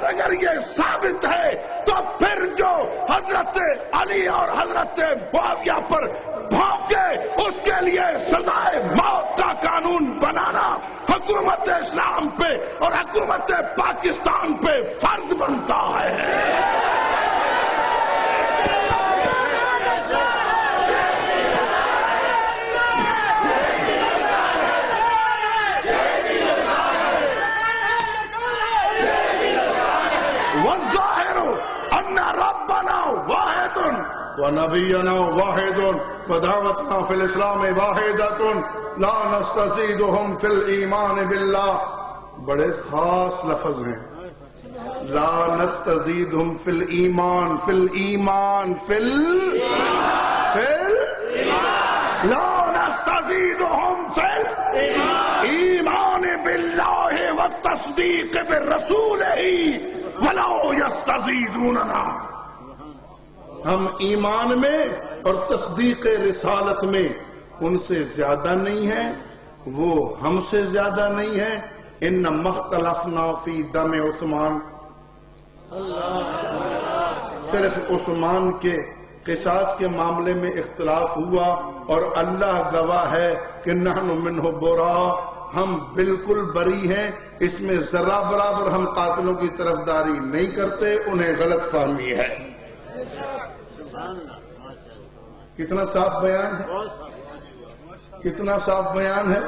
اور اگر یہ ثابت ہے تو پھر جو حضرت علی اور حضرت معاویہ پر بھونکے اس کے لیے سزائے موت کا قانون بنانا حکومت اسلام پہ اور حکومت پاکستان پہ فرض بنتا ہے۔ ونبينا واحد ودعوتنا في الاسلام واحدة لا نستزيدهم في الایمان بالله۔ بڑے خاص لفظ ہیں، لا نستزيدهم في الایمان، في الایمان، لا نستزيدهم في الایمان بالله والتصديق برسوله ولو يستزيدوننا۔ ہم ایمان میں اور تصدیق رسالت میں ان سے زیادہ نہیں ہیں، وہ ہم سے زیادہ نہیں ہیں۔ انما اختلفنا فی دم عثمان، صرف عثمان کے قصاص کے معاملے میں اختلاف ہوا اور اللہ گواہ ہے کہ نحن منہ براء، ہم بالکل بری ہیں، اس میں ذرہ برابر ہم قاتلوں کی طرفداری نہیں کرتے، انہیں غلط فہمی ہے۔ کتنا صاف بیان ہے، کتنا صاف بیان ہے۔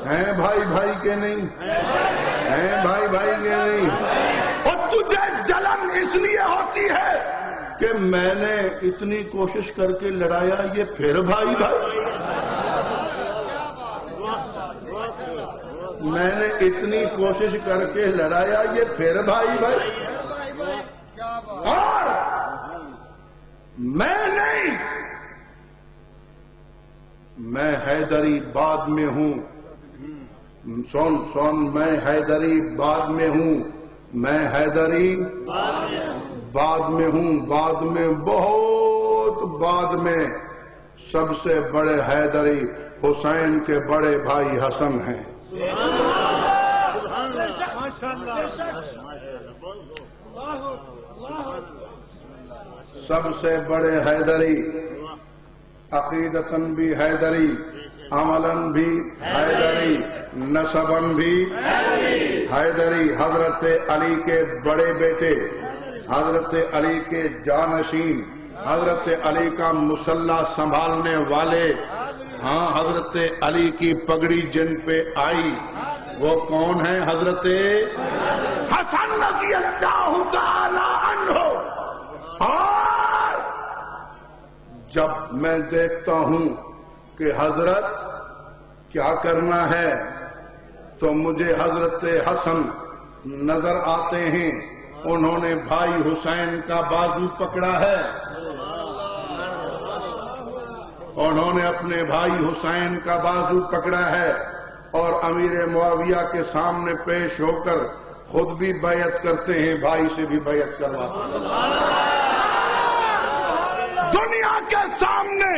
ہیں بھائی بھائی کے نہیں، ہیں بھائی بھائی کے نہیں۔ اور تجھے جلن اس لیے ہوتی ہے کہ میں نے اتنی کوشش کر کے لڑایا، یہ پھر بھائی بھائی، میں نے اتنی کوشش کر کے لڑایا، یہ پھر بھائی بھائی۔ اور میں نہیں، میں حیدری بعد میں ہوں، سن میں حیدری بعد میں ہوں، میں حیدری بعد میں ہوں، بعد میں بہت بعد میں۔ سب سے بڑے حیدری حسین کے بڑے بھائی حسن ہیں۔ سب سے بڑے حیدری، عقیدتاً بھی حیدری، عملاً بھی حیدری، نسباً بھی حیدری، حضرت علی کے بڑے بیٹے، حضرت علی کے جانشین، حضرت علی کا مسلح سنبھالنے والے، ہاں حضرت علی کی پگڑی جن پہ آئی وہ کون ہیں؟ حضرت حسن رضی اللہ تعالی عنہ۔ اور جب میں دیکھتا ہوں کہ حضرت کیا کرنا ہے تو مجھے حضرت حسن نظر آتے ہیں، انہوں نے بھائی حسین کا بازو پکڑا ہے، انہوں نے اپنے بھائی حسین کا بازو پکڑا ہے اور امیر معاویہ کے سامنے پیش ہو کر خود بھی بیعت کرتے ہیں، بھائی سے بھی بیعت کرواتے ہیں، دنیا کے سامنے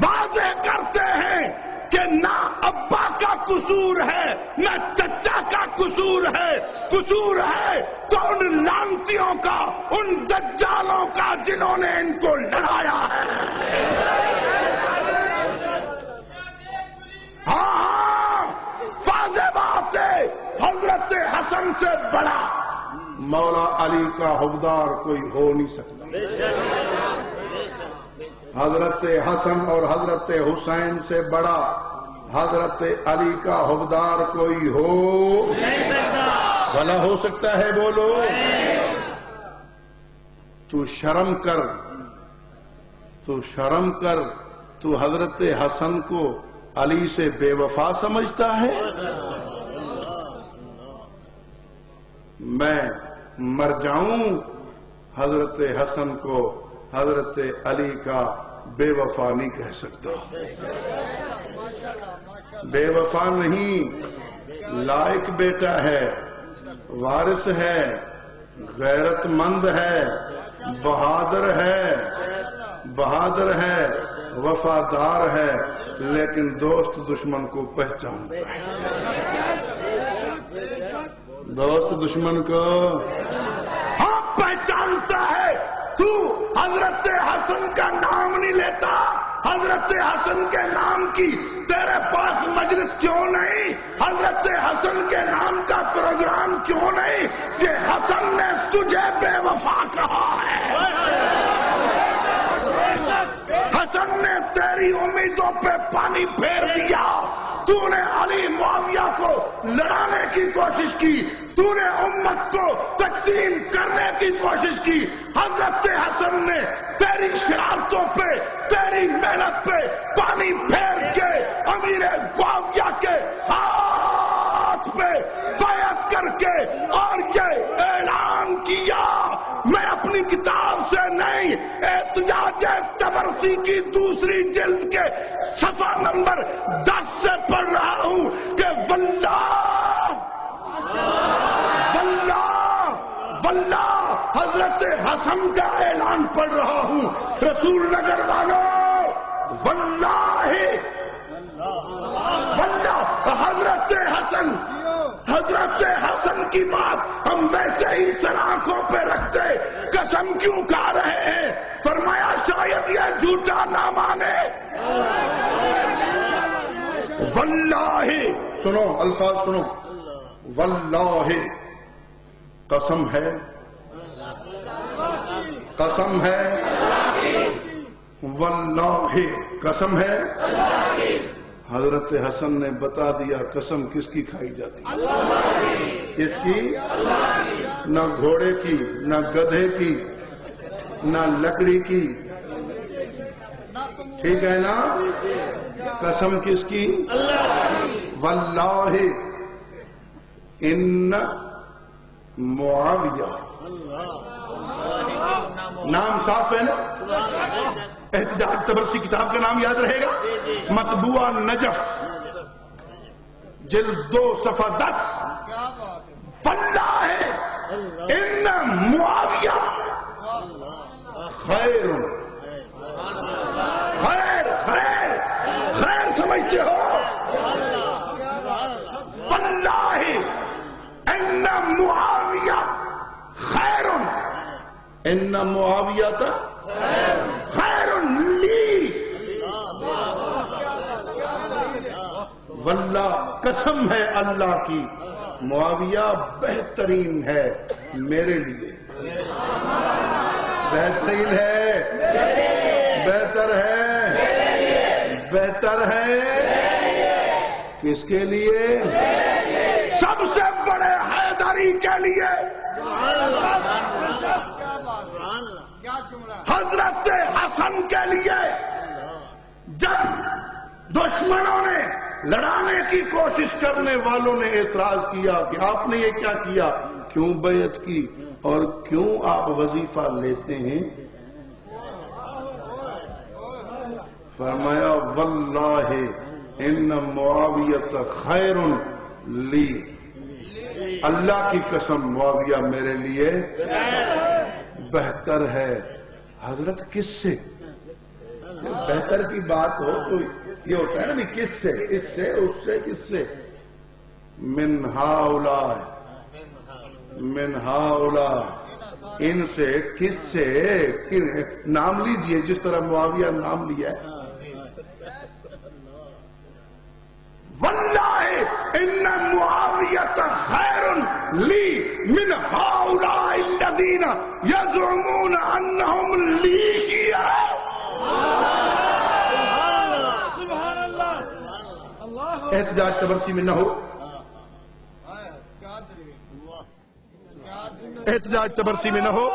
واضح کرتے ہیں کہ نہ ابا کا قصور ہے نہ چچا کا قصور ہے، قصور ہے تو ان لعنتیوں کا، ان دجالوں کا جنہوں نے ان کو لڑایا ہے۔ ہاں واضح بات ہے، حضرت حسن سے بڑا مولا علی کا حوبدار کوئی ہو نہیں سکتا۔ حضرت حسن اور حضرت حسین سے بڑا حضرت علی کا حوبدار کوئی ہو نہیں سکتا۔ بھلا ہو سکتا ہے؟ بولو۔ تو شرم کر، تو شرم کر، تو حضرت حسن کو علی سے بے وفا سمجھتا ہے؟ میں مر جاؤں حضرت حسن کو حضرت علی کا بے وفا نہیں کہہ سکتا۔ بے وفا نہیں، لائق بیٹا ہے، وارث ہے، غیرت مند ہے، بہادر ہے، بہادر ہے، وفادار ہے، لیکن دوست دشمن کو پہچانتا ہے۔ دوست دشمن کو پہچانتا ہے؟ تو حضرت حسن کا نام نہیں لیتا؟ حضرت حسن کے نام کی تیرے پاس مجلس کیوں نہیں؟ حضرت حسن کے نام کا پروگرام کیوں نہیں کہ حسن نے تجھے بے وفا کہا ہے؟ حسن نے تیری امیدوں پہ پانی پھیر دیا. تو نے علی معاویہ کو لڑانے کی کوشش کی, تو نے امت کو تقسیم کرنے کی کوشش کی. حضرت حسن نے تیری شرارتوں پہ, تیری محنت پہ پانی پھیر کے امیر معاویہ کے ہاتھ پہ بیعت کر کے اور یہ اعلان کیا, میں اپنی کتاب سے نہیں, احتجاج طبرسی کی دوسری جلد کے صفحہ نمبر 10 سے پڑھ رہا ہوں کہ واللہ واللہ واللہ حضرت حسن کا اعلان پڑھ رہا ہوں. رسول نگر والوں, واللہ واللہ حضرت حسن کی بات ہم ویسے ہی سر آنکھوں پہ رکھتے, قسم کیوں کھا رہے ہیں؟ فرمایا شاید یہ جھوٹا نہ مانے. واللہ, سنو الفاظ سنو, واللہ قسم ہے, قسم ہے, واللہ قسم ہے. حضرت حسن نے بتا دیا قسم کس کی کھائی جاتی ہے, کس کی؟ نہ گھوڑے کی, نہ گدھے کی, نہ لکڑی کی, ٹھیک ہے نا؟ قسم کس کی؟ واللہ ان معاویہ, نام صاف ہے نا؟ احتجاج طبرسی کتاب کا نام یاد رہے گا, مطبوعہ نجف جلد 2 صفحہ 10. واللہ ان معاویہ خیر, خیر خیر خیر سمجھتے ہو؟ واللہ ان معاویہ خیر, ان معاویہ تا خیر لی, واللہ قسم ہے اللہ کی معاویہ بہترین ہے میرے لیے. بہترین ہے, بہتر ہے, بہتر ہے کس کے لیے؟ سب سے بڑے حیدری کے لیے. حضرت حسن کے لیے. جب دشمنوں نے, لڑانے کی کوشش کرنے والوں نے اعتراض کیا کہ آپ نے یہ کیا کیا, کیوں بیعت کی اور کیوں آپ وظیفہ لیتے ہیں, فرمایا واللہ ان معاویت خیر لی, اللہ کی قسم معاویہ میرے لیے بہتر ہے. حضرت کس سے؟ بہتر کی بات ہو تو یہ ہوتا ہے نا بھی کس سے, اس سے, اس سے, کس سے؟ من ہاؤلاء, من ہاؤلاء, ان سے, کس سے؟ نام لیجئے جس طرح معاویہ نام لیا ہے. واللہ ان معاویہ خیر لی من ہاؤلاء الذین یزعمون انہم لی شیعہ. احتجاج طبرسی میں نہ ہو, احتجاج طبرسی میں نہ ہو.